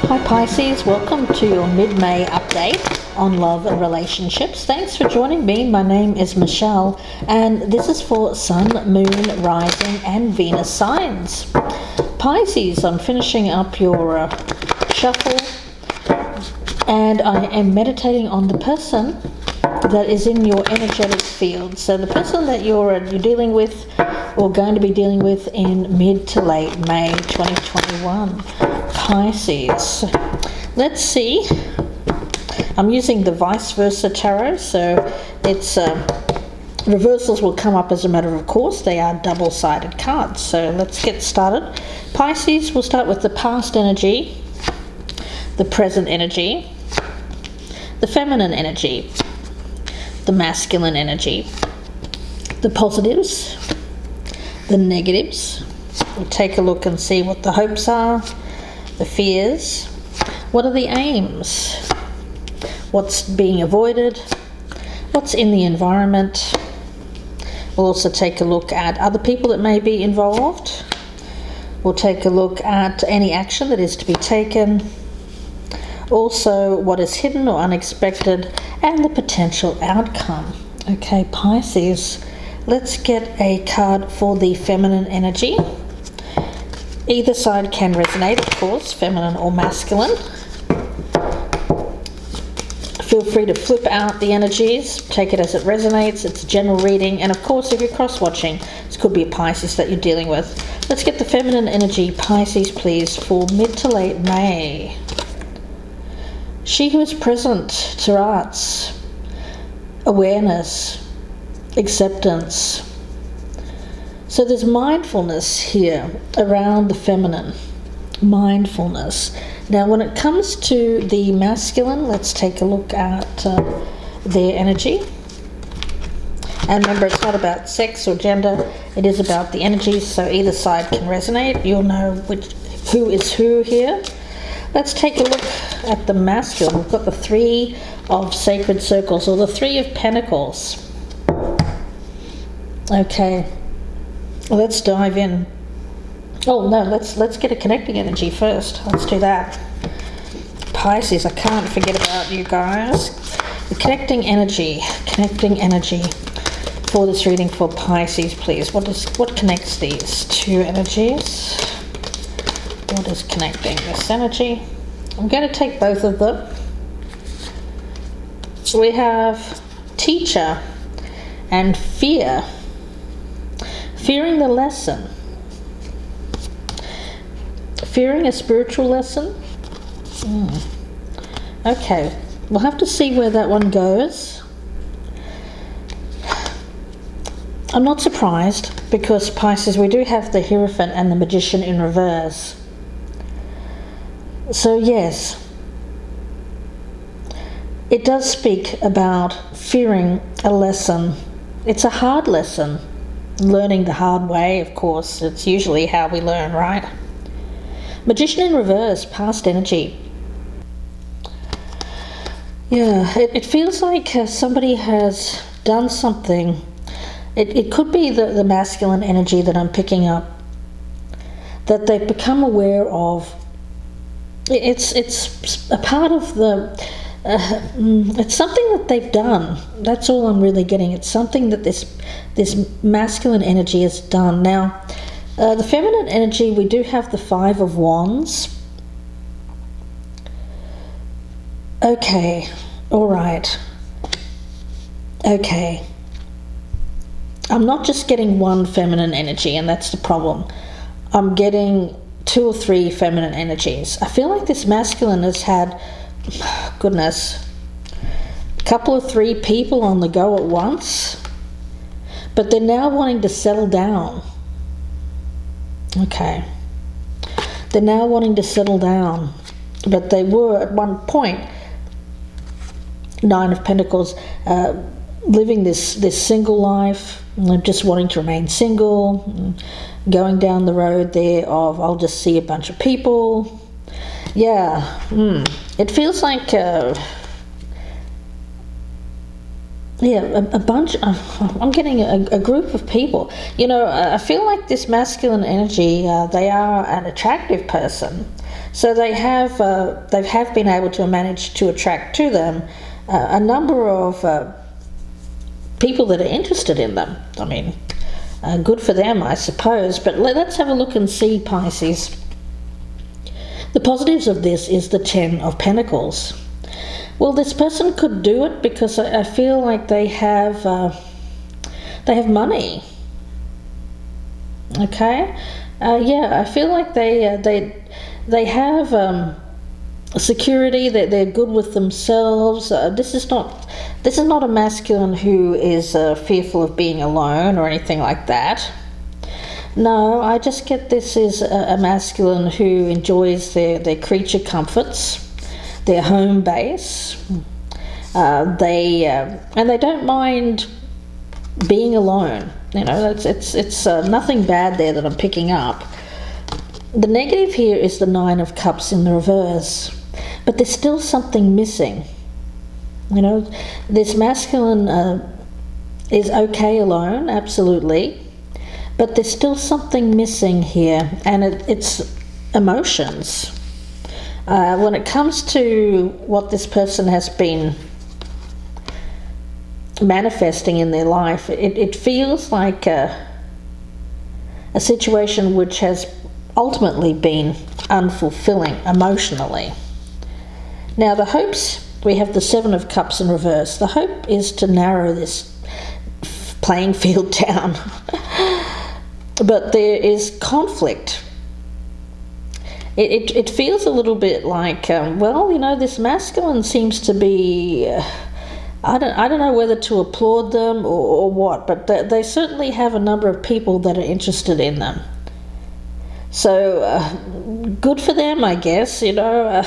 Hi Pisces, welcome to your mid-May update on love and relationships. Thanks for joining me. My name is Michelle and this is for Sun, Moon, Rising and Venus signs. Pisces, I'm finishing up your shuffle and I am meditating on the person that is in your energetic field. So the person that you're dealing with or going to be dealing with in mid to late May 2021. Pisces. Let's see. I'm using the vice versa tarot, so it's reversals will come up as a matter of course. They are double-sided cards. So let's get started. Pisces, we'll start with the past energy, the present energy, the feminine energy, the masculine energy, the positives, the negatives. We'll take a look and see what the hopes are, the fears, what are the aims, what's being avoided, what's in the environment. We'll also take a look at other people that may be involved. We'll take a look at any action that is to be taken, also what is hidden or unexpected, and the potential outcome. Okay, Pisces, let's get a card for the feminine energy. Either side can resonate, of course, feminine or masculine. Feel free to flip out the energies, take it as it resonates. It's a general reading, and of course, if you're cross-watching, this could be a Pisces that you're dealing with. Let's get the feminine energy, Pisces, please, for mid to late May. She who is present to arts, awareness, acceptance. So there's mindfulness here around the feminine, mindfulness. Now when it comes to the masculine, let's take a look at their energy. And remember, it's not about sex or gender, it is about the energies, so either side can resonate. You'll know who is who here. Let's take a look at the masculine. We've got the Three of Sacred Circles, or the Three of Pentacles. Okay. Let's dive in. Oh no, let's get a connecting energy first. Let's do that. Pisces, I can't forget about you guys. The connecting energy for this reading for Pisces, please. What connects these two energies? What is connecting this energy? I'm going to take both of them. So we have teacher and fear. Fearing the lesson. Fearing a spiritual lesson. Okay, we'll have to see where that one goes. I'm not surprised because Pisces, we do have the Hierophant and the Magician in reverse. So yes, it does speak about fearing a lesson. It's a hard lesson. Learning the hard way, of course. It's usually how we learn, right? Magician in reverse, past energy. Yeah, it feels like somebody has done something. It could be the masculine energy that I'm picking up, that they've become aware of. It's a part of the... it's something that they've done. That's all I'm really getting. It's something that this masculine energy has done. Now, the feminine energy, we do have the Five of Wands. Okay, all right. Okay. I'm not just getting one feminine energy, and that's the problem. I'm getting two or three feminine energies. I feel like this masculine has had... goodness, a couple of three people on the go at once, but they're now wanting to settle down. Okay, they're now wanting to settle down, but they were at one point, Nine of Pentacles, living this single life, just wanting to remain single, going down the road there of I'll just see a bunch of people. Yeah, it feels like, a bunch of, I'm getting a group of people. You know, I feel like this masculine energy, they are an attractive person. So they have been able to manage to attract to them a number of people that are interested in them. I mean, good for them, I suppose. But let's have a look and see, Pisces. The positives of this is the Ten of Pentacles. Well, this person could do it because I feel like they have money. Okay, yeah, I feel like they have security. That they're good with themselves. This is not a masculine who is fearful of being alone or anything like that. No, I just get this is a masculine who enjoys their creature comforts, their home base. And they don't mind being alone. You know, it's nothing bad there that I'm picking up. The negative here is the Nine of Cups in the reverse, but there's still something missing. You know, this masculine is okay alone, absolutely, but there's still something missing here, and it's emotions. When it comes to what this person has been manifesting in their life, it feels like a situation which has ultimately been unfulfilling emotionally. Now the hopes, we have the Seven of Cups in reverse. The hope is to narrow this playing field down. But there is conflict. It feels a little bit like, well, you know, this masculine seems to be, I don't know whether to applaud them or what, but they certainly have a number of people that are interested in them. So good for them, I guess. You know,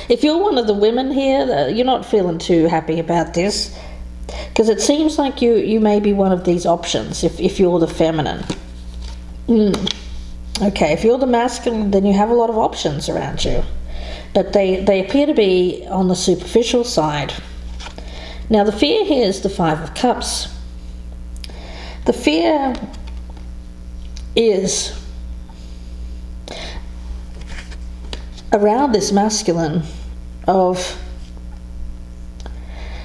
if you're one of the women here, you're not feeling too happy about this, because it seems like you may be one of these options if you're the feminine. Okay, if you're the masculine, then you have a lot of options around you, but they appear to be on the superficial side. Now the fear here is the Five of Cups. The fear is around this masculine of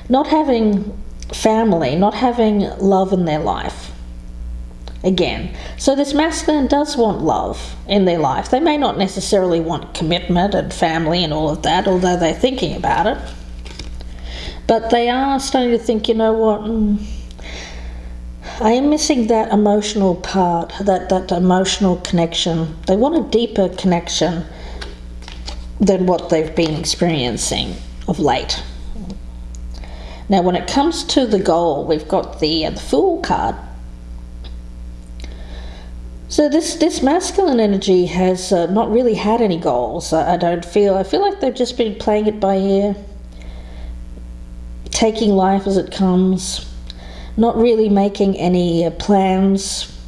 not having family, not having love in their life. Again, so this masculine does want love in their life. They may not necessarily want commitment and family and all of that, although they're thinking about it. But they are starting to think, you know what, I am missing that emotional part, that emotional connection. They want a deeper connection than what they've been experiencing of late. Now when it comes to the goal, we've got the Fool card. So this masculine energy has not really had any goals. I feel like they've just been playing it by ear, taking life as it comes, not really making any plans,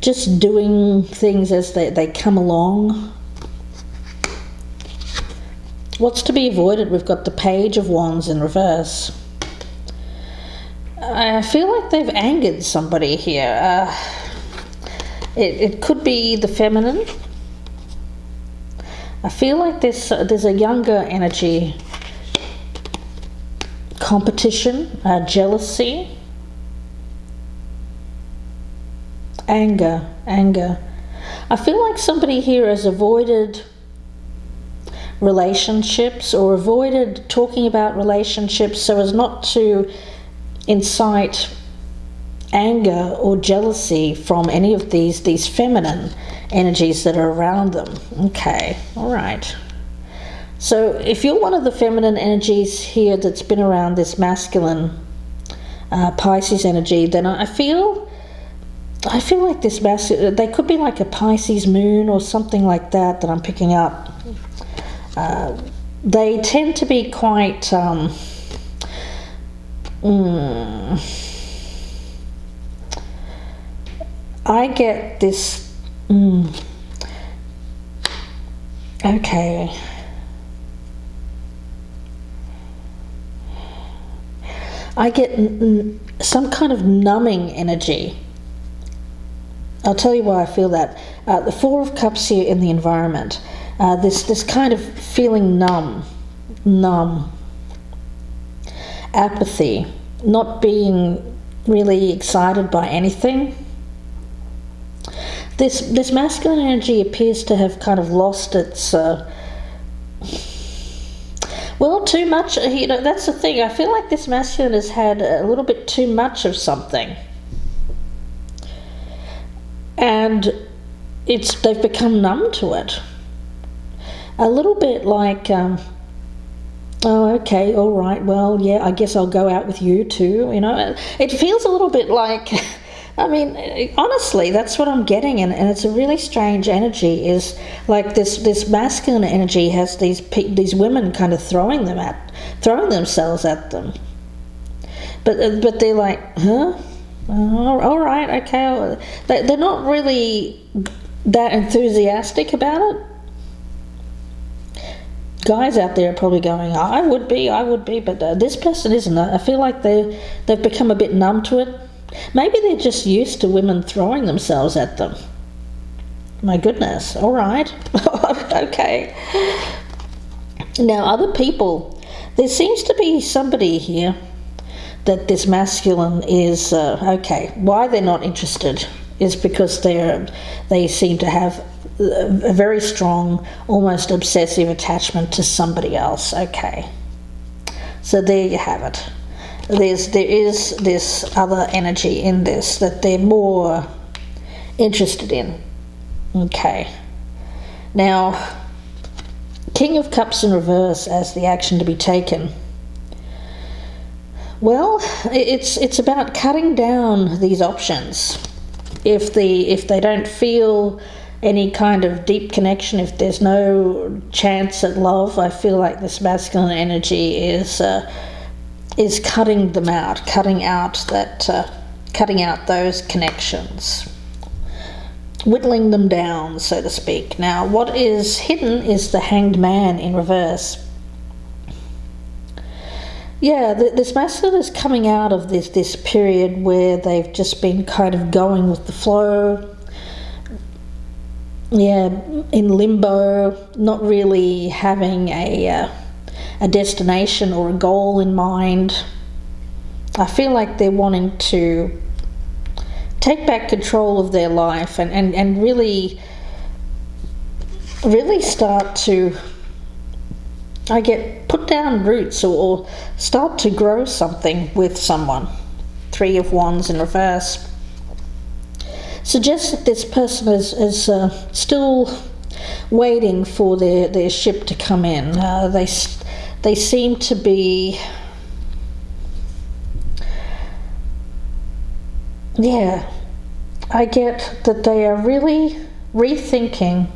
just doing things as they come along. What's to be avoided? We've got the Page of Wands in reverse. I feel like they've angered somebody here. It could be the feminine. I feel like there's a younger energy, competition, jealousy, anger. I feel like somebody here has avoided relationships or avoided talking about relationships so as not to incite anger or jealousy from any of these feminine energies that are around them. Okay, all right. So if you're one of the feminine energies here that's been around this masculine Pisces energy, then I feel like this masculine, they could be like a Pisces moon or something like that I'm picking up. They tend to be quite I get this okay. I get some kind of numbing energy. I'll tell you why I feel that. The Four of Cups here in the environment. this kind of feeling numb, apathy, not being really excited by anything. This masculine energy appears to have kind of lost its too much. That's the thing. I feel like this masculine has had a little bit too much of something, and they've become numb to it. A little bit like, oh, okay, all right, well, yeah, I guess I'll go out with you too. It feels a little bit like. I mean, honestly, that's what I'm getting, and it's a really strange energy. Is like this masculine energy has these women kind of throwing themselves at them, but they're like, huh? All right, okay. They're not really that enthusiastic about it. Guys out there are probably going, I would be, but this person isn't. I feel like they've become a bit numb to it. Maybe they're just used to women throwing themselves at them. My goodness, all right. Okay. Now, other people, there seems to be somebody here that this masculine is, why they're not interested is because they seem to have a very strong, almost obsessive attachment to somebody else. Okay. So there you have it. There is this other energy in this that they're more interested in. Okay. Now, King of Cups in reverse as the action to be taken. Well, it's about cutting down these options. If they don't feel any kind of deep connection, if there's no chance at love, I feel like this masculine energy is cutting them out, cutting out those connections, whittling them down, so to speak. Now, what is hidden is the Hanged Man in reverse. Yeah, this masculine is coming out of this period where they've just been kind of going with the flow. Yeah, in limbo, not really having a destination or a goal in mind. I feel like they're wanting to take back control of their life and really start to, put down roots or start to grow something with someone. Three of Wands in reverse suggests that this person is still waiting for their ship to come in. They seem to be, I get that they are really rethinking.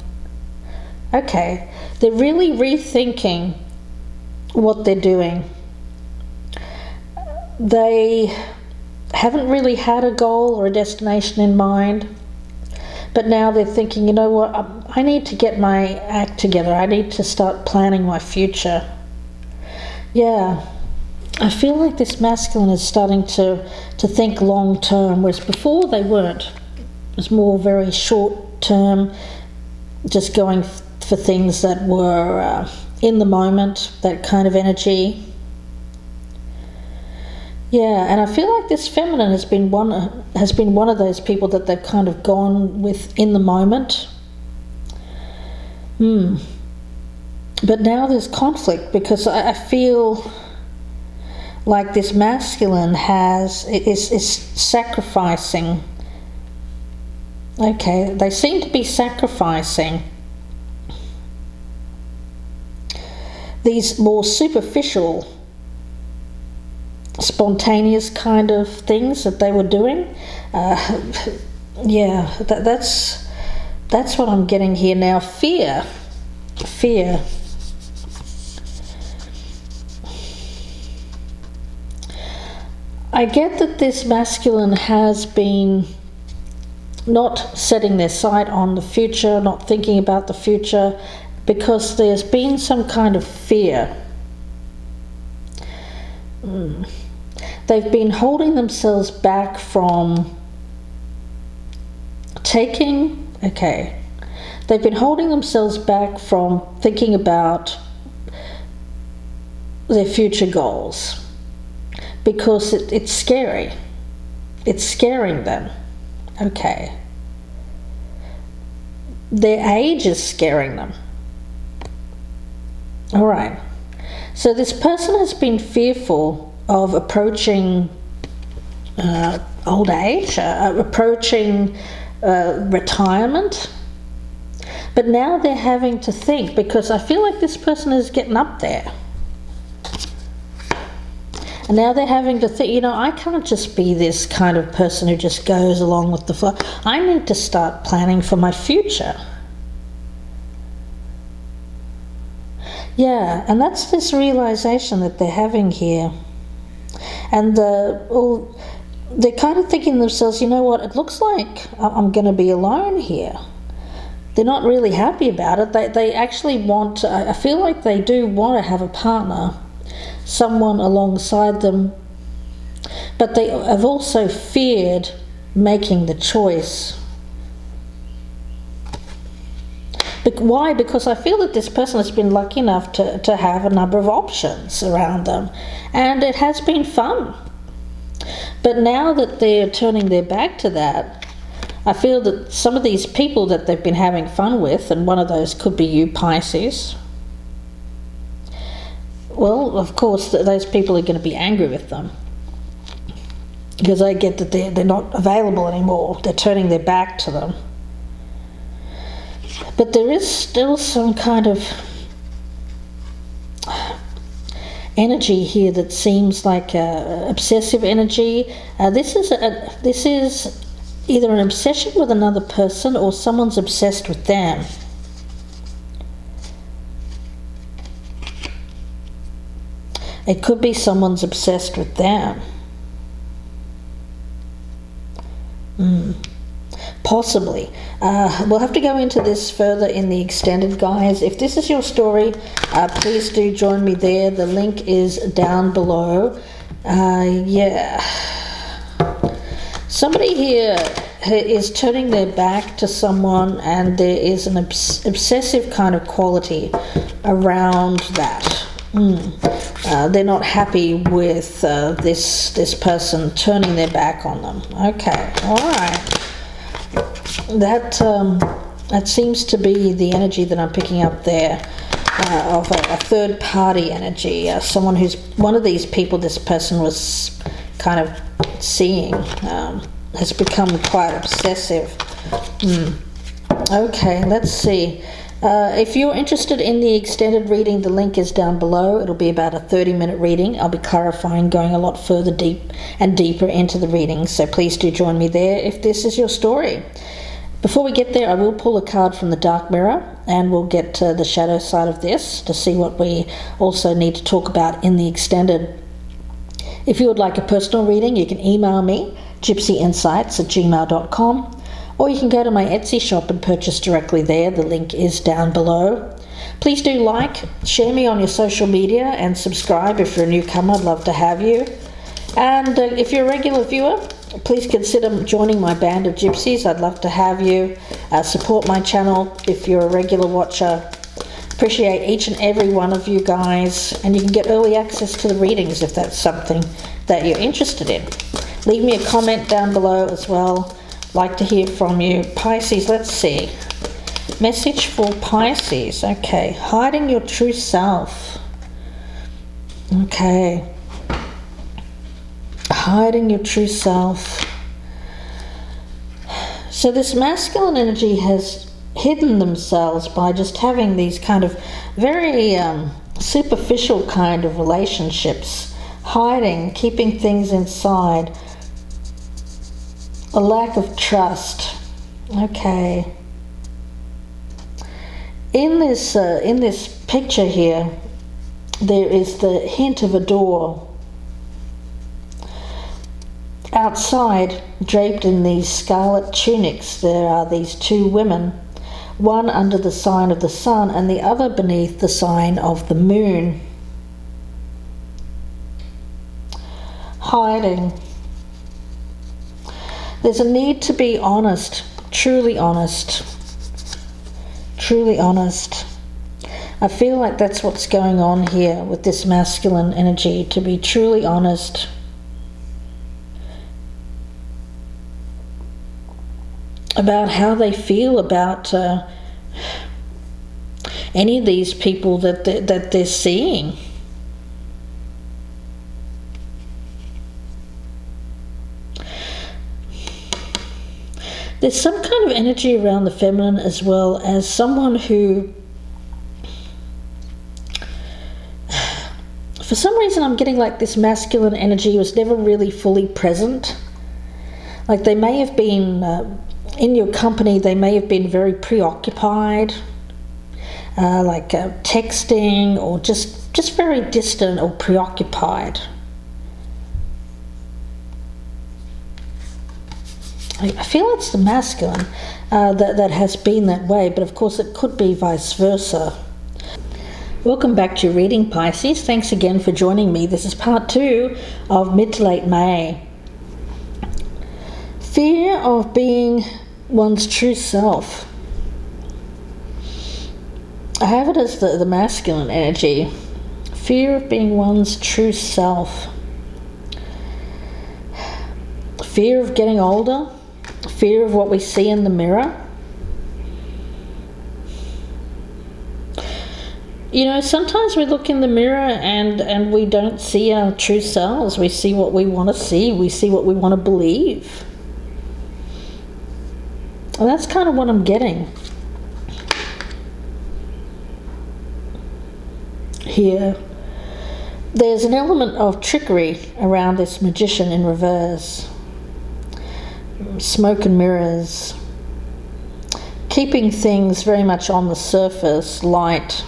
Okay, they're really rethinking what they're doing. They haven't really had a goal or a destination in mind, but now they're thinking, you know what, I need to get my act together. I need to start planning my future. Yeah, I feel like this masculine is starting to think long term, whereas before they weren't. It was more very short term, just going for things that were in the moment, that kind of energy. Yeah, and I feel like this feminine has been one of those people that they've kind of gone with in the moment. But now there's conflict because I feel like this masculine is sacrificing. Okay, they seem to be sacrificing these more superficial, spontaneous kind of things that they were doing. That's what I'm getting here now. Fear. I get that this masculine has been not setting their sight on the future, not thinking about the future, because there's been some kind of fear. They've been holding themselves back from taking, They've been holding themselves back from thinking about their future goals because it's scary. It's scaring them. Okay. Their age is scaring them. All right. So this person has been fearful of approaching old age, approaching retirement. But now they're having to think, because I feel like this person is getting up there. And now they're having to think, I can't just be this kind of person who just goes along with the flow. I need to start planning for my future. Yeah, and that's this realization that they're having here. And they're kind of thinking to themselves, you know what, it looks like I'm going to be alone here. They're not really happy about it. They actually want, I feel like they do want to have a partner, someone alongside them, but they have also feared making the choice. Why? Because I feel that this person has been lucky enough to have a number of options around them, and it has been fun. But now that they're turning their back to that, I feel that some of these people that they've been having fun with, and one of those could be you, Pisces, well, of course, those people are going to be angry with them because they get that they're not available anymore. They're turning their back to them. But there is still some kind of energy here that seems like obsessive energy. This is either an obsession with another person or someone's obsessed with them. It could be someone's obsessed with them. Possibly. We'll have to go into this further in the extended, guys. If this is your story, please do join me there. The link is down below. Yeah. Somebody here is turning their back to someone, and there is an obsessive kind of quality around that. They're not happy with this person turning their back on them. Okay, all right. That seems to be the energy that I'm picking up there, of a third party energy. Someone who's, one of these people this person was kind of seeing has become quite obsessive. Okay, let's see. If you're interested in the extended reading, the link is down below. It'll be about a 30-minute reading. I'll be clarifying, going a lot further deeper into the reading, so please do join me there if this is your story. Before we get there, I will pull a card from the dark mirror, and we'll get to the shadow side of this to see what we also need to talk about in the extended. If you would like a personal reading, you can email me, gypsyinsights@gmail.com. Or you can go to my Etsy shop and purchase directly there. The link is down below. Please do like, share me on your social media, and subscribe if you're a newcomer. I'd love to have you. And if you're a regular viewer, please consider joining my band of gypsies. I'd love to have you. Support my channel if you're a regular watcher. Appreciate each and every one of you guys. And you can get early access to the readings if that's something that you're interested in. Leave me a comment down below as well. Like to hear from you. Pisces, let's see. Message for Pisces. Okay, hiding your true self. Okay. Hiding your true self. So this masculine energy has hidden themselves by just having these kind of very superficial kind of relationships. Hiding, keeping things inside. A lack of trust. Okay. In this picture here, there is the hint of a door. Outside, draped in these scarlet tunics, there are these two women, one under the sign of the sun and the other beneath the sign of the moon. Hiding. There's a need to be honest, truly honest. truly honest. I feel like that's what's going on here with this masculine energy, to be truly honest. About how they feel about any of these people that they're seeing. There's some kind of energy around the feminine as well, as someone who, for some reason I'm getting like this masculine energy was never really fully present. Like they may have been, in your company, they may have been very preoccupied, like texting, or just very distant or preoccupied. I feel it's the masculine that has been that way, but of course it could be vice versa. Welcome back to your reading, Pisces. Thanks again for joining me. This is part 2 of mid to late May. Fear of being one's true self. I have it as the masculine energy. Fear of being one's true self. Fear of getting older. Fear of what we see in the mirror. You know, sometimes we look in the mirror and we don't see our true selves. We see what we want to see. We see what we want to believe. And that's kind of what I'm getting here. There's an element of trickery around this magician in reverse. Smoke and mirrors. Keeping things very much on the surface, light,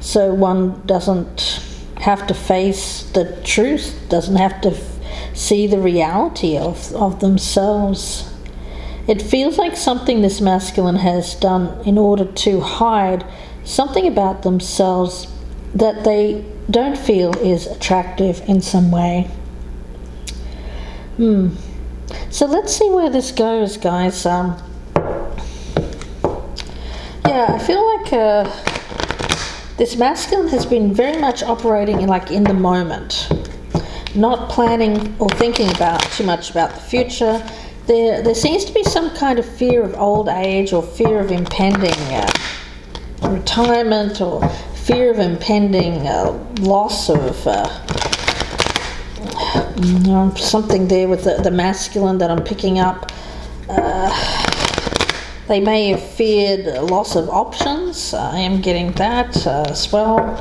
so one doesn't have to face the truth, doesn't have to see the reality of themselves. It feels like something this masculine has done in order to hide something about themselves that they don't feel is attractive in some way. So let's see where this goes, guys. Yeah, I feel like this masculine has been very much operating in the moment, not planning or thinking about too much about the future. There seems to be some kind of fear of old age, or fear of impending retirement, or fear of impending loss of something there with the masculine that I'm picking up. They may have feared a loss of options. I am getting that as well.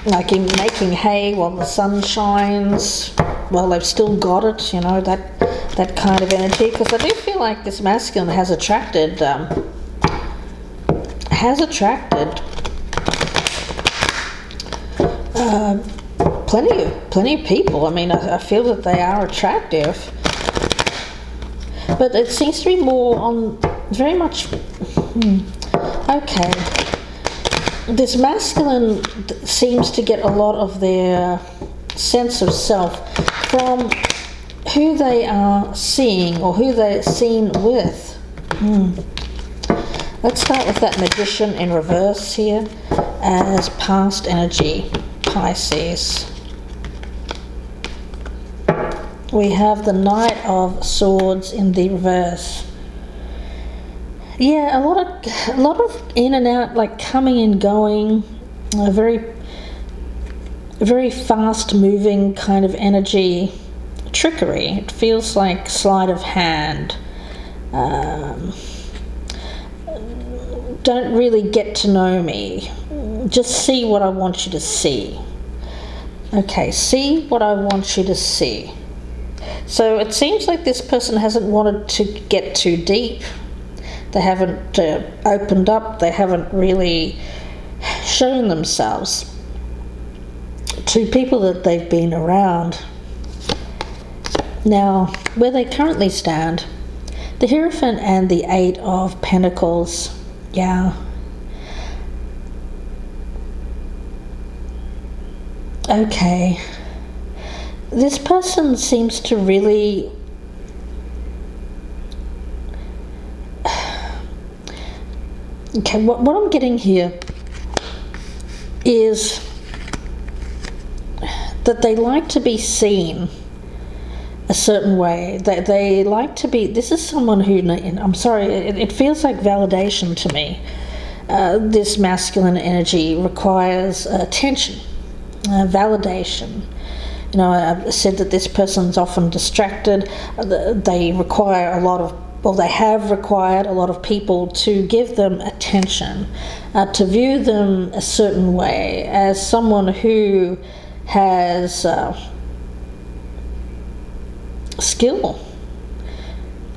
Like in making hay while the sun shines. Well, they've still got it, you know, that kind of energy. Because I do feel like this masculine has attracted plenty of people. I mean, I feel that they are attractive. But it seems to be more on very much, okay. This masculine seems to get a lot of their sense of self from who they are seeing or who they're seen with. Let's start with that magician in reverse here as past energy, Pisces. We have the Knight of Swords in the reverse. Yeah, a lot of in and out, like coming and going, a very, very fast moving kind of energy. Trickery. It feels like sleight of hand. Don't really get to know me. Just see what I want you to see. Okay, see what I want you to see. So it seems like this person hasn't wanted to get too deep. They haven't opened up. They haven't really shown themselves to people that they've been around. Now, where they currently stand, the Hierophant and the Eight of Pentacles. Yeah. Okay. This person seems to really Okay, what I'm getting here is that they like to be seen a certain way. They like to be, this is someone who, I'm sorry, it feels like validation to me. This masculine energy requires attention, validation. You know, I've said that this person's often distracted. They require a lot of, well, they have required a lot of people to give them attention, to view them a certain way, as someone who has skill,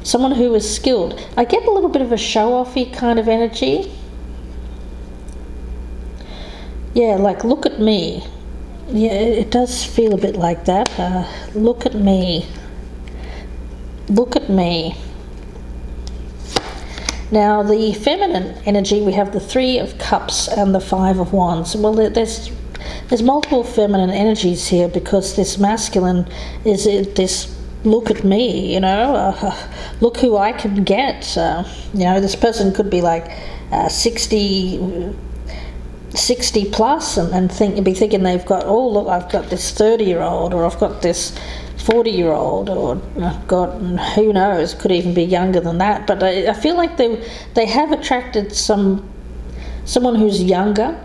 someone who is skilled. I get a little bit of a show-offy kind of energy. Yeah, like, look at me. Yeah, it does feel a bit like that. Look at me. Look at me. Now, the feminine energy, we have the 3 of Cups and the 5 of Wands. Well, there's multiple feminine energies here, because this masculine is this look at me, you know, look who I can get. You know, this person could be like 60 plus and be thinking they've got, oh, look, I've got this 30-year-old, or I've got this 40-year-old, or I've got, who knows, could even be younger than that. But I feel like they have attracted someone who's younger,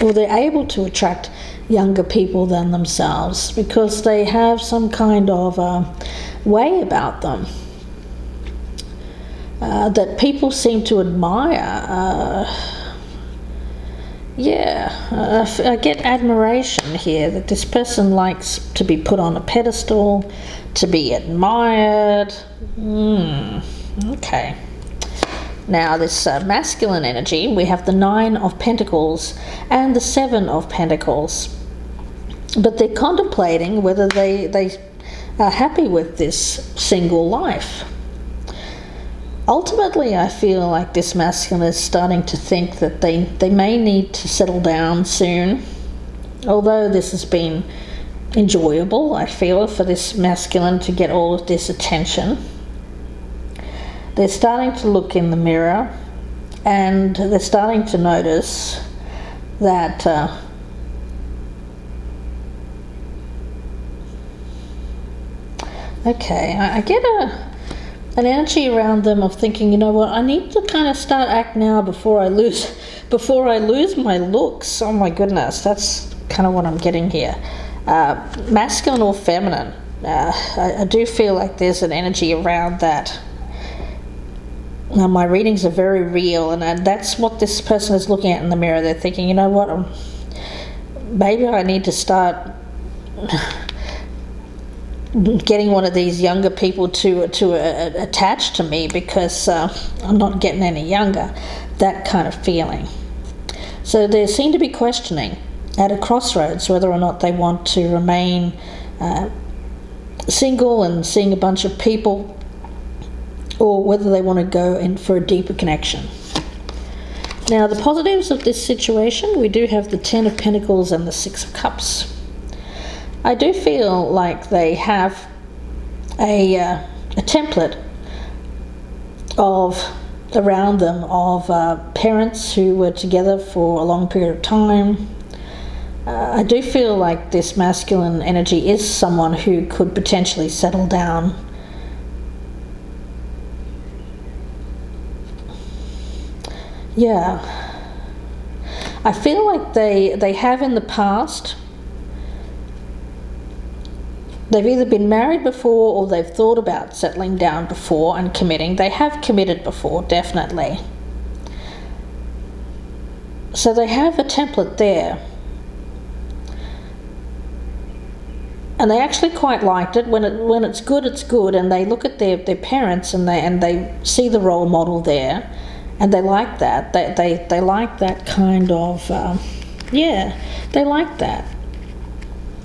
or they're able to attract younger people than themselves, because they have some kind of way about them that people seem to admire. I get admiration here, that this person likes to be put on a pedestal, to be admired. Okay. Now, this masculine energy, we have the 9 of Pentacles and the 7 of Pentacles. But they're contemplating whether they are happy with this single life. Ultimately, I feel like this masculine is starting to think that they may need to settle down soon. Although this has been enjoyable, I feel, for this masculine to get all of this attention. They're starting to look in the mirror, and they're starting to notice that okay, I get an energy around them of thinking, you know what, I need to kind of start act now before I lose my looks. Oh my goodness, that's kind of what I'm getting here. Masculine or feminine, I do feel like there's an energy around that. Now, my readings are very real, and that's what this person is looking at in the mirror. They're thinking, you know what, maybe I need to start getting one of these younger people to attach to me, because I'm not getting any younger. That kind of feeling. So they seem to be questioning at a crossroads whether or not they want to remain single and seeing a bunch of people, or whether they want to go in for a deeper connection. Now, the positives of this situation, we do have the 10 of Pentacles and the 6 of Cups. I do feel like they have a template around them of parents who were together for a long period of time. I do feel like this masculine energy is someone who could potentially settle down. Yeah. I feel like they have in the past. They've either been married before, or they've thought about settling down before and committing. They have committed before, definitely. So they have a template there. And they actually quite liked it. When it's good, it's good. And they look at their parents, and they see the role model there, and they like that. They like that kind of, they like that.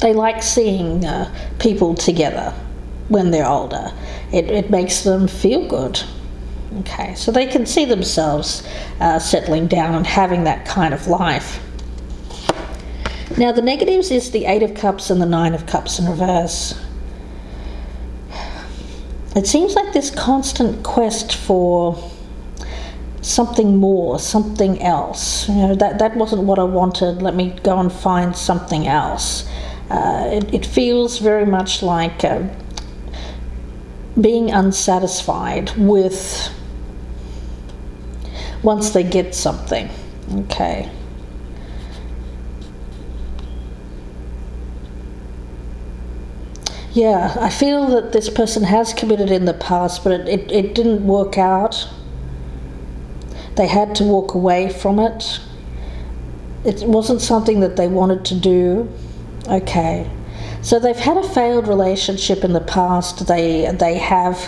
They like seeing people together when they're older. It makes them feel good. Okay, so they can see themselves settling down and having that kind of life. Now, the negatives is the 8 of Cups and the 9 of Cups in reverse. It seems like this constant quest for something more, something else. That wasn't what I wanted. Let me go and find something else. It feels very much like being unsatisfied with once they get something. Okay. Yeah, I feel that this person has committed in the past, but it didn't work out. They had to walk away from it. It wasn't something that they wanted to do. Okay. So they've had a failed relationship in the past. They have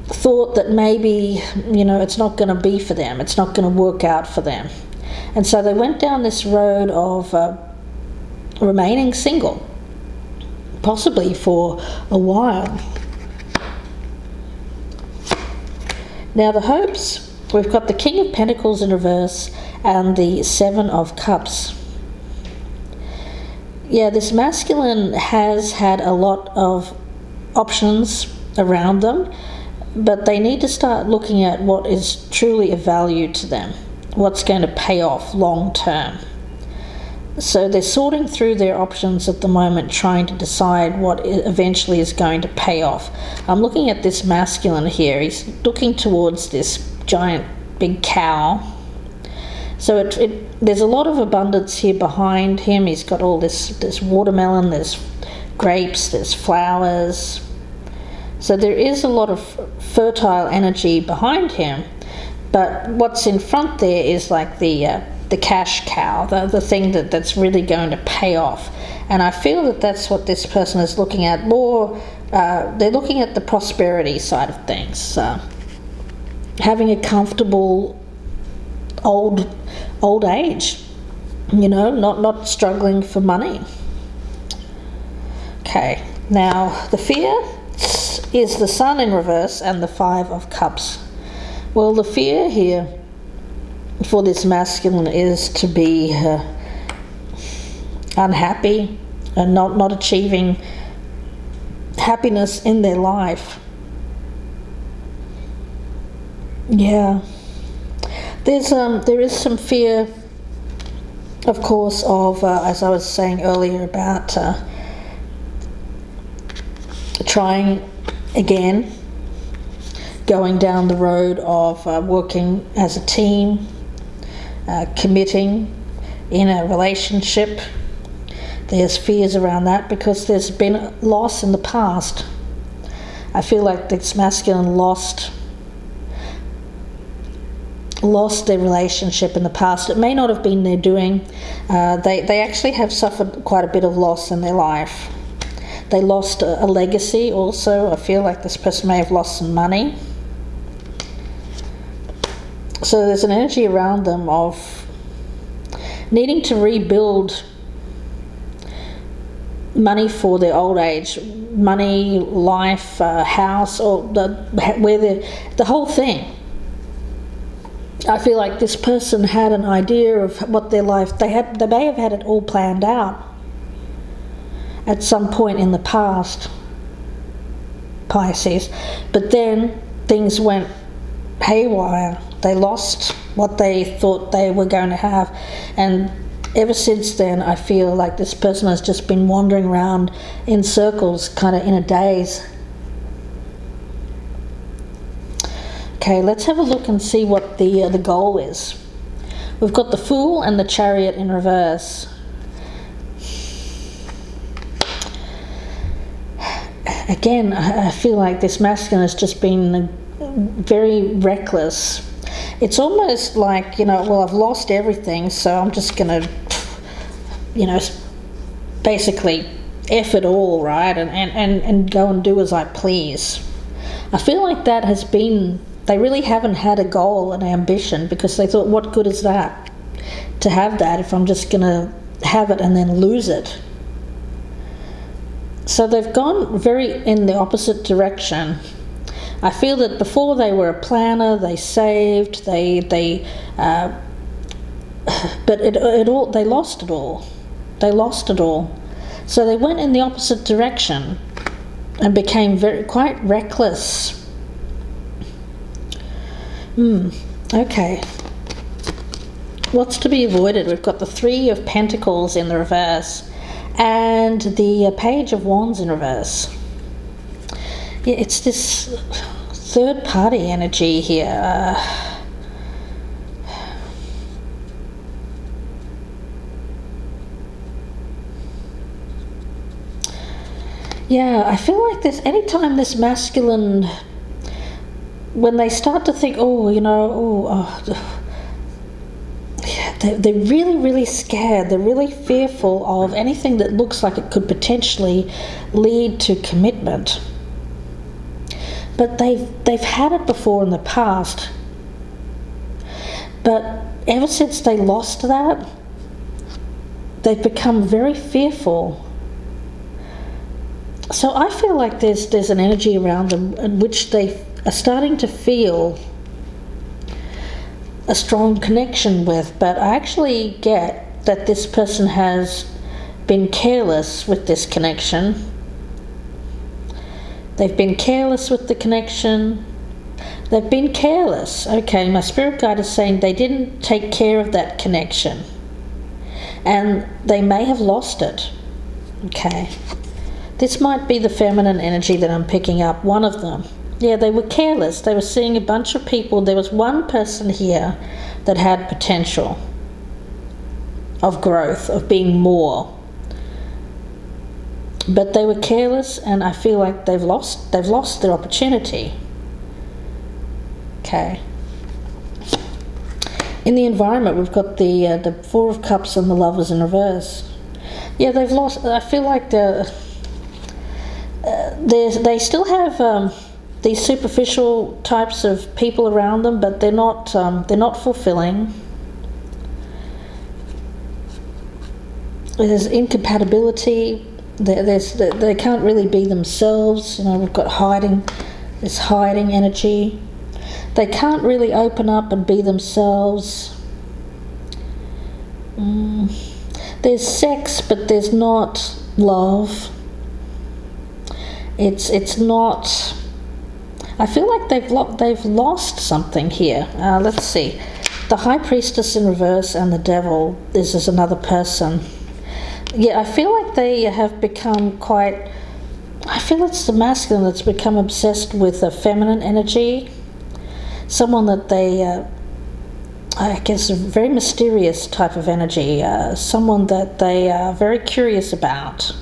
thought that maybe, it's not going to be for them. It's not going to work out for them. And so they went down this road of remaining single, possibly for a while. Now the hopes, we've got the King of Pentacles in reverse and the Seven of Cups. Yeah, this masculine has had a lot of options around them, but they need to start looking at what is truly of value to them, what's going to pay off long term. So they're sorting through their options at the moment, trying to decide what eventually is going to pay off. I'm looking at this masculine here. He's looking towards this giant big cow. So there's a lot of abundance here behind him. He's got all this watermelon, there's grapes, there's flowers. So there is a lot of fertile energy behind him. But what's in front there is like the cash cow, the thing that's really going to pay off. And I feel that that's what this person is looking at more. They're looking at the prosperity side of things. Having a comfortable old age, not struggling for money. Okay, now the fear is the Sun in reverse and the Five of Cups. Well, the fear here for this masculine is to be unhappy and not achieving happiness in their life. Yeah. There is some fear, of course, of, as I was saying earlier, about trying again, going down the road of working as a team, committing in a relationship. There's fears around that because there's been loss in the past. I feel like this masculine lost their relationship in the past. It may not have been their doing. They actually have suffered quite a bit of loss in their life. They lost a legacy also. I feel like this person may have lost some money. So there's an energy around them of needing to rebuild money for their old age, money, life, house, or the whole thing. I feel like this person had an idea of what their life, they may have had it all planned out at some point in the past, Pisces, but then things went haywire. They lost what they thought they were going to have, and ever since then I feel like this person has just been wandering around in circles, kind of in a daze. Okay, let's have a look and see what the goal is. We've got the Fool and the Chariot in reverse. Again, I feel like this masculine has just been very reckless. It's almost like, well, I've lost everything, so I'm just going to, basically F it all, right, and go and do as I please. I feel like that has been, they really haven't had a goal and ambition, because they thought, what good is that, to have that, if I'm just going to have it and then lose it? So they've gone very in the opposite direction. I feel that before they were a planner, they saved, but they lost it all. They lost it all. So they went in the opposite direction and became quite reckless. Okay. What's to be avoided? We've got the Three of Pentacles in the reverse and the Page of Wands in reverse. Yeah, it's this third party energy here. Yeah, I feel like this, anytime this masculine, when they start to think, they're really, really scared. They're really fearful of anything that looks like it could potentially lead to commitment. But they've had it before in the past. But ever since they lost that, they've become very fearful. So I feel like there's an energy around them in which they are starting to feel a strong connection with, but I actually get that this person has been careless with this connection. They've been careless with the connection. They've been careless. Okay, my spirit guide is saying they didn't take care of that connection. And they may have lost it. Okay. This might be the feminine energy that I'm picking up, one of them. Yeah, they were careless. They were seeing a bunch of people. There was one person here that had potential of growth, of being more. But they were careless, and I feel like they've lost their opportunity. Okay. In the environment, we've got the Four of Cups and the Lovers in reverse. Yeah, they've lost. I feel like they still have these superficial types of people around them, but they're not fulfilling. There's incompatibility. They can't really be themselves. We've got this hiding energy. They can't really open up and be themselves. There's sex, but there's not love. It's not. I feel like they've lost something here. Let's see. The High Priestess in reverse and the Devil. This is another person. Yeah, I feel like they have become quite. I feel it's the masculine that's become obsessed with a feminine energy. Someone that they, I guess, a very mysterious type of energy. Someone that they are very curious about.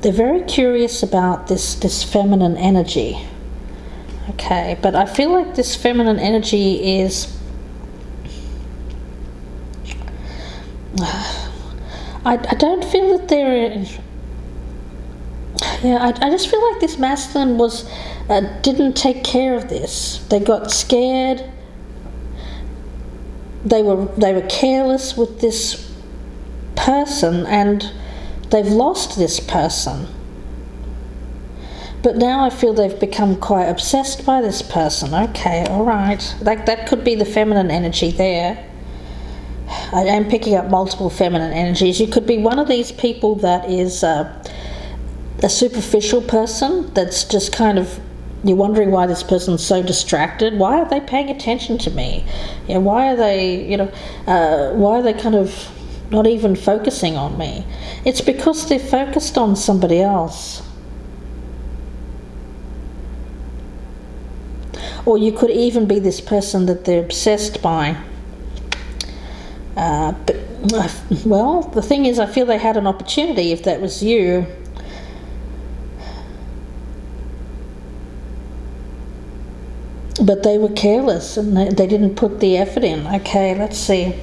They're very curious about this feminine energy. Okay, but I feel like this feminine energy is. I don't feel that they're. Yeah, I just feel like this masculine didn't take care of this. They got scared. They were careless with this person, and they've lost this person. But now I feel they've become quite obsessed by this person. Okay, all right. That could be the feminine energy there. I am picking up multiple feminine energies. You could be one of these people that is a superficial person that's just kind of, you're wondering why this person's so distracted. Why are they paying attention to me? Why are they, why are they kind of not even focusing on me? It's because they're focused on somebody else. Or you could even be this person that they're obsessed by. Well, the thing is, I feel they had an opportunity if that was you. But they were careless and they didn't put the effort in. Okay, let's see.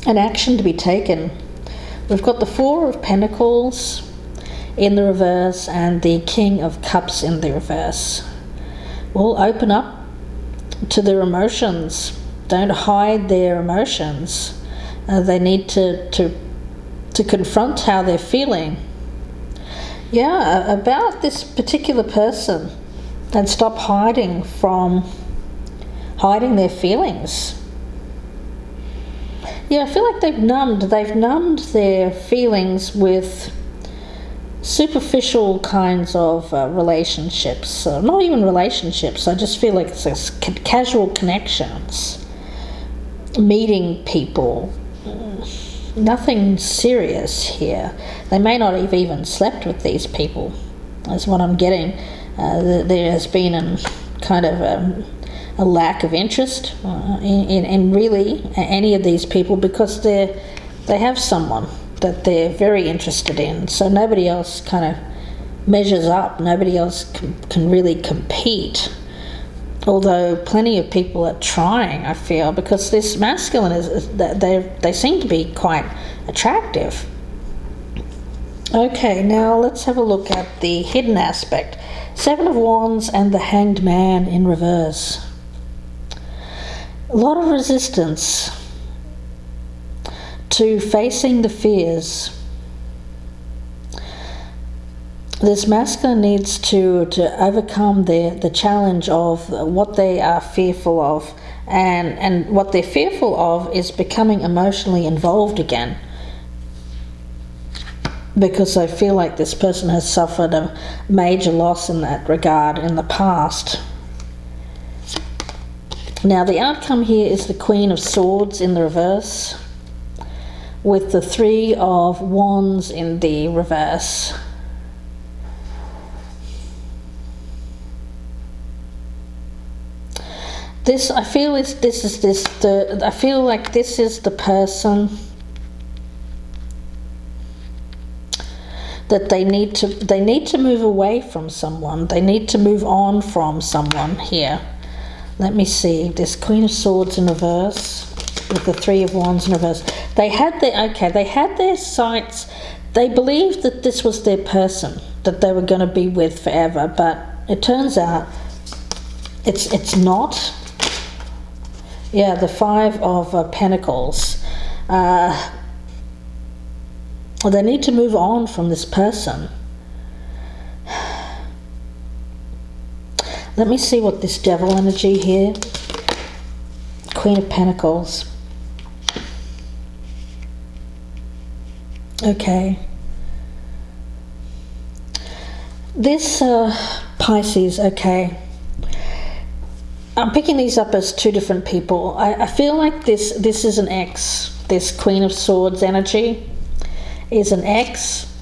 An action to be taken. We've got the Four of Pentacles in the reverse and the King of Cups in the reverse. Well, open up to their emotions. Don't hide their emotions. They need to confront how they're feeling. Yeah, about this particular person, and stop hiding their feelings. Yeah, I feel like they've numbed their feelings with superficial kinds of relationships. Not even relationships, I just feel like it's casual connections, meeting people. Nothing serious here. They may not have even slept with these people, is what I'm getting. There has been a lack of interest in really any of these people, because they have someone that they're very interested in. So nobody else kind of measures up. Nobody else can really compete. Although plenty of people are trying, I feel, because this masculine they seem to be quite attractive. Okay, now let's have a look at the hidden aspect. 7 of Wands and the Hanged Man in reverse. A lot of resistance to facing the fears. This masculine needs to overcome the challenge of what they are fearful of, and what they're fearful of is becoming emotionally involved again, because I feel like this person has suffered a major loss in that regard in the past. Now the outcome here is the Queen of Swords in the reverse, with the 3 of Wands in the reverse. I feel like this is the person that they need to move away from someone. They need to move on from someone here. Let me see. This Queen of Swords in reverse with the 3 of Wands in reverse. They had their sights. They believed that this was their person that they were going to be with forever, but it turns out it's not. Yeah, the 5 of Pentacles. They need to move on from this person. Let me see what this Devil energy here. Queen of Pentacles. Okay. This Pisces, okay. I'm picking these up as 2 different people. I feel like this is an ex. This Queen of Swords energy is an ex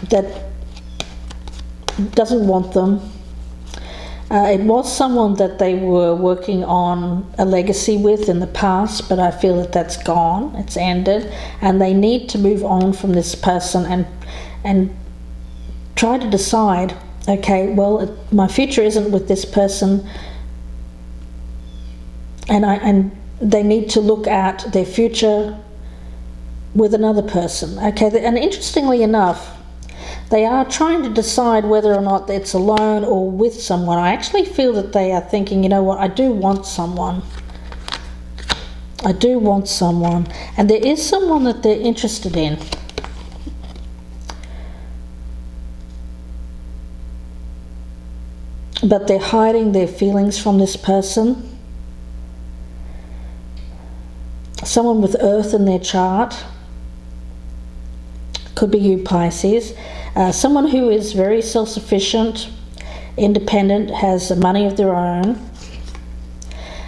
that doesn't want them. It was someone that they were working on a legacy with in the past, but I feel that that's gone. It's ended, and they need to move on from this person and try to decide, okay, well, my future isn't with this person, and they need to look at their future with another person. Okay, and interestingly enough, they are trying to decide whether or not it's alone or with someone. I actually feel that they are thinking, you know what, I do want someone. I do want someone. And there is someone that they're interested in. But they're hiding their feelings from this person. Someone with Earth in their chart. Could be you, Pisces. Someone who is very self-sufficient, independent, has money of their own.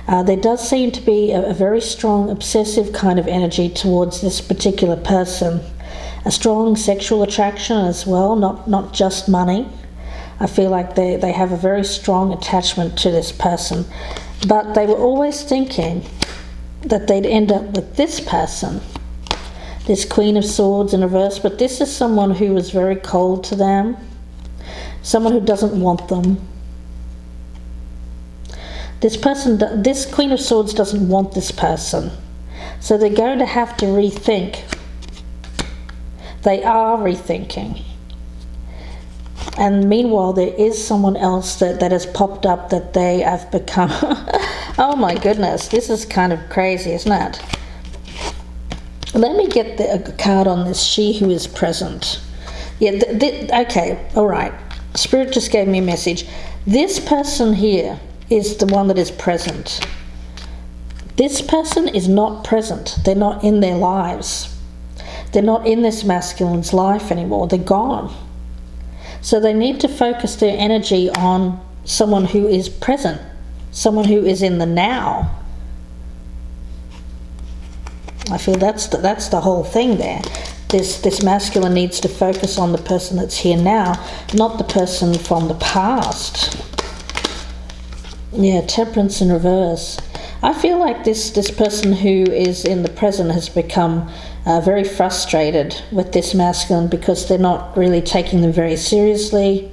There does seem to be a very strong obsessive kind of energy towards this particular person. A strong sexual attraction as well, not just money. I feel like they have a very strong attachment to this person. But they were always thinking that they'd end up with this person. This Queen of Swords in reverse, but this is someone who was very cold to them, someone who doesn't want them. This Queen of Swords doesn't want this person, so they're going to have to rethink. They are rethinking. And meanwhile, there is someone else that has popped up that they have become. Oh my goodness, this is kind of crazy, isn't it? Let me get a card on this, she who is present. Yeah, okay, all right. Spirit just gave me a message. This person here is the one that is present. This person is not present. They're not in their lives. They're not in this masculine's life anymore. They're gone. So they need to focus their energy on someone who is present, someone who is in the now. I feel that's the whole thing there. This masculine needs to focus on the person that's here now, not the person from the past. Yeah, Temperance in reverse. I feel like this person who is in the present has become very frustrated with this masculine because they're not really taking them very seriously.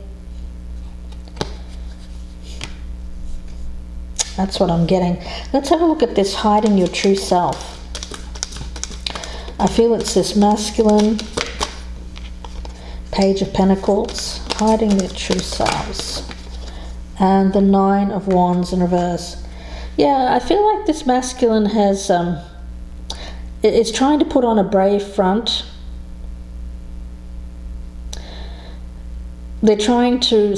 That's what I'm getting. Let's have a look at this hiding your true self. I feel it's this masculine, Page of Pentacles, hiding their true selves. And the Nine of Wands in reverse. Yeah, I feel like this masculine has is trying to put on a brave front. They're trying to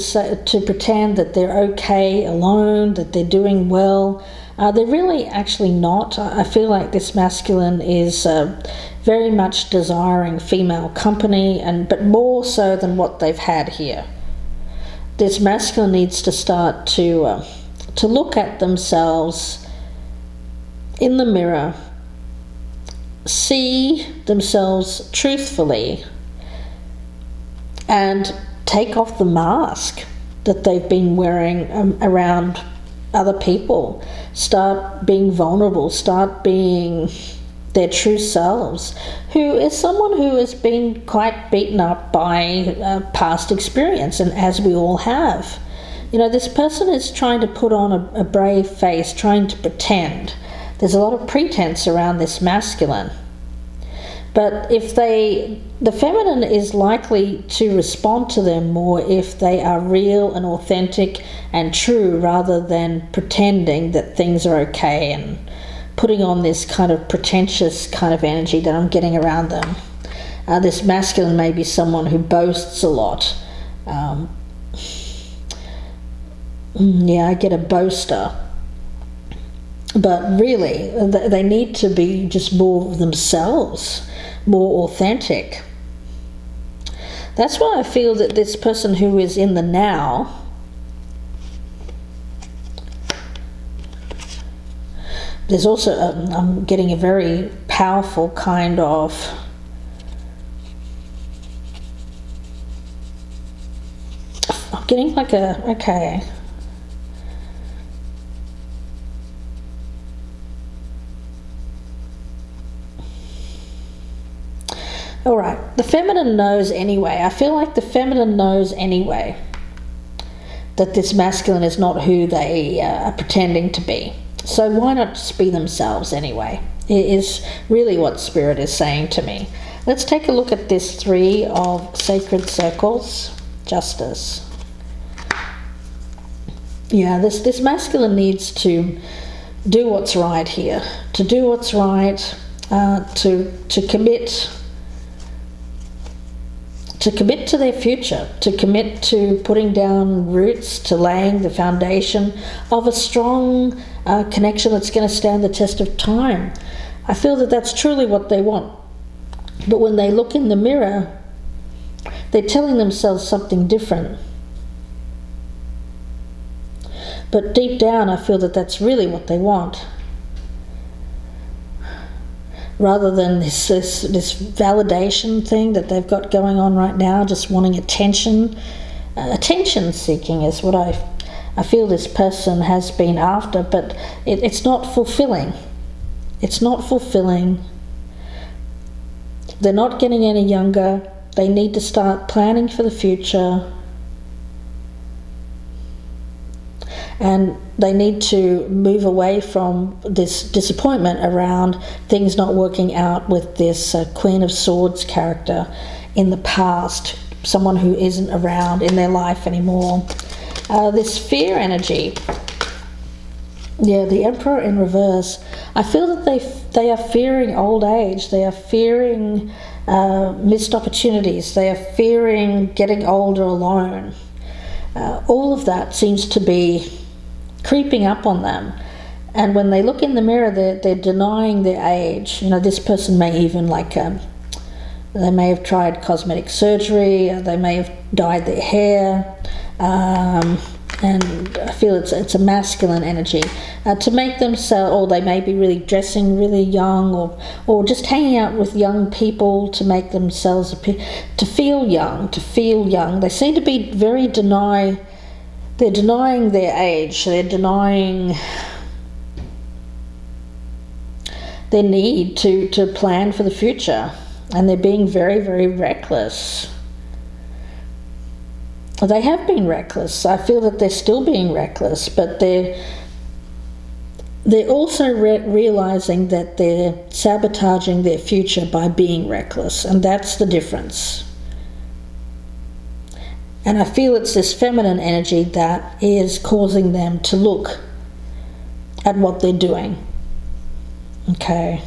pretend that they're okay alone, that they're doing well. They're really actually not. I feel like this masculine is very much desiring female company, but more so than what they've had here. This masculine needs to start to look at themselves in the mirror, see themselves truthfully, and take off the mask that they've been wearing around other people. Start being vulnerable, start being their true selves, who is someone who has been quite beaten up by past experience, and as we all have. You know, this person is trying to put on a brave face, trying to pretend. There's a lot of pretense around this masculine. But the feminine is likely to respond to them more if they are real and authentic and true, rather than pretending that things are okay and putting on this kind of pretentious kind of energy that I'm getting around them. This masculine may be someone who boasts a lot. Yeah, I get a boaster. But really, they need to be just more themselves, more authentic. That's why I feel that this person who is in the now, there's also, I'm getting a very powerful kind of I'm getting like okay. All right, the feminine knows anyway. I feel like the feminine knows anyway that this masculine is not who they are pretending to be. So why not just be themselves anyway? It is really what Spirit is saying to me. Let's take a look at this Three of Sacred Circles, Justice. Yeah, this masculine needs to do what's right here. To do what's right, to commit. To commit to their future, to commit to putting down roots, to laying the foundation of a strong connection that's going to stand the test of time. I feel that that's truly what they want. But when they look in the mirror, they're telling themselves something different. But deep down, I feel that that's really what they want. Rather than this validation thing that they've got going on right now, just wanting attention. Attention seeking is what I feel this person has been after, but it's not fulfilling. It's not fulfilling. They're not getting any younger. They need to start planning for the future. And they need to move away from this disappointment around things not working out with this Queen of Swords character in the past, someone who isn't around in their life anymore. This fear energy, yeah, the Emperor in reverse. I feel that they are fearing old age. They are fearing missed opportunities. They are fearing getting older alone. All of that seems to be creeping up on them, and when they look in the mirror, they're denying their age. You know, this person may even They may have tried cosmetic surgery. They may have dyed their hair. And I feel it's a masculine energy to make themselves, or they may be really dressing really young, or just hanging out with young people to make themselves appear, to feel young. They seem to be very they're denying their age. They're denying their need to plan for the future, and they're being very, very reckless. They have been reckless. I feel that they're still being reckless, but they're also realizing that they're sabotaging their future by being reckless, and that's the difference. And I feel it's this feminine energy that is causing them to look at what they're doing. Okay.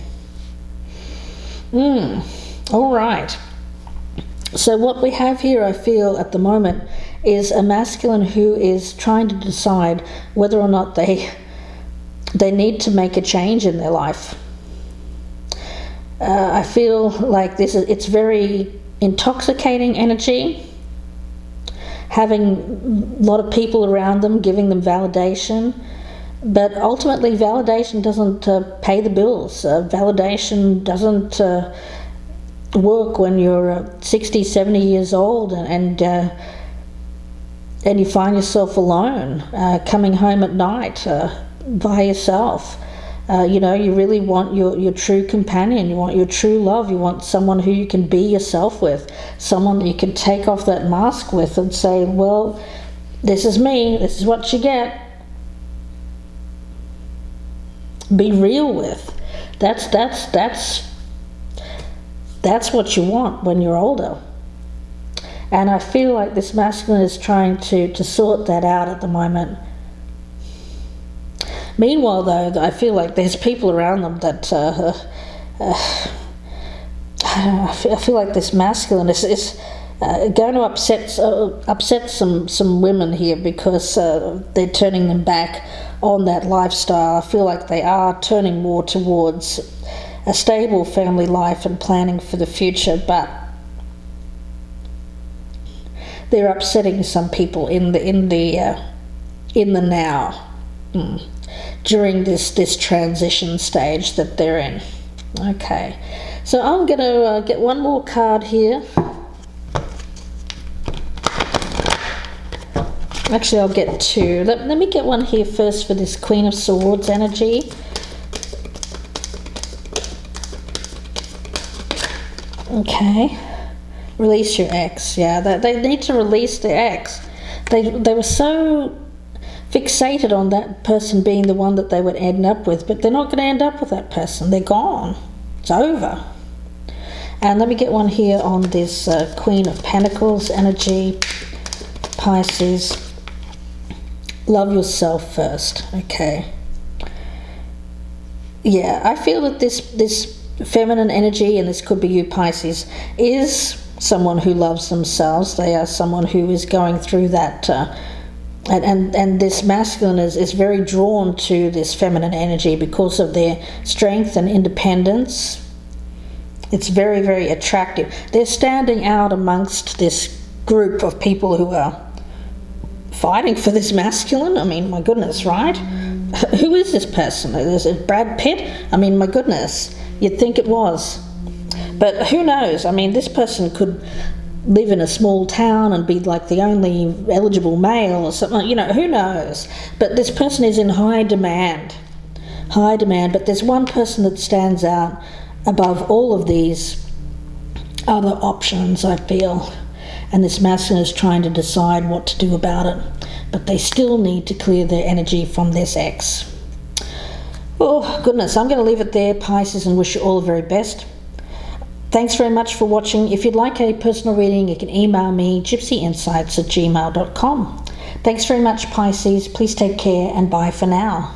All right. So what we have here, I feel, at the moment, is a masculine who is trying to decide whether or not they need to make a change in their life. I feel like it's very intoxicating energy, having a lot of people around them giving them validation, but ultimately validation doesn't pay the bills. Validation doesn't work when you're 60, 70 years old and you find yourself alone, coming home at night by yourself. You really want your true companion, you want your true love, you want someone who you can be yourself with, someone that you can take off that mask with and say, well, this is me, this is what you get. Be real with. That's what you want when you're older. And I feel like this masculine is trying to sort that out at the moment. Meanwhile, though, I feel like there's people around them that I feel like this masculine is going to upset some women here, because they're turning them back on that lifestyle. I feel like they are turning more towards a stable family life and planning for the future, but they're upsetting some people in the now, during this transition stage that they're in. Okay, so I'm going to get one more card here. Actually, I'll get two. Let me get one here first for this Queen of Swords energy. Okay. Release your ex. Yeah, they need to release their ex. They were so fixated on that person being the one that they would end up with, but they're not going to end up with that person. They're gone. It's over. And let me get one here on this Queen of Pentacles energy. Pisces. Love yourself first. Okay. Yeah, I feel that this feminine energy, and this could be you, Pisces, is someone who loves themselves. They are someone who is going through that, and this masculine is very drawn to this feminine energy because of their strength and independence. It's very, very attractive. They're standing out amongst this group of people who are fighting for this masculine. I mean, my goodness, right? Who is this person? Is it Brad Pitt? I mean, my goodness, you'd think it was. But who knows? I mean, this person could live in a small town and be like the only eligible male or something. Who knows? But this person is in high demand. But there's one person that stands out above all of these other options, I feel. And this masculine is trying to decide what to do about it. But they still need to clear their energy from this ex. Oh, goodness. I'm going to leave it there, Pisces, and wish you all the very best. Thanks very much for watching. If you'd like a personal reading, you can email me, gypsyinsights@gmail.com. Thanks very much, Pisces. Please take care, and bye for now.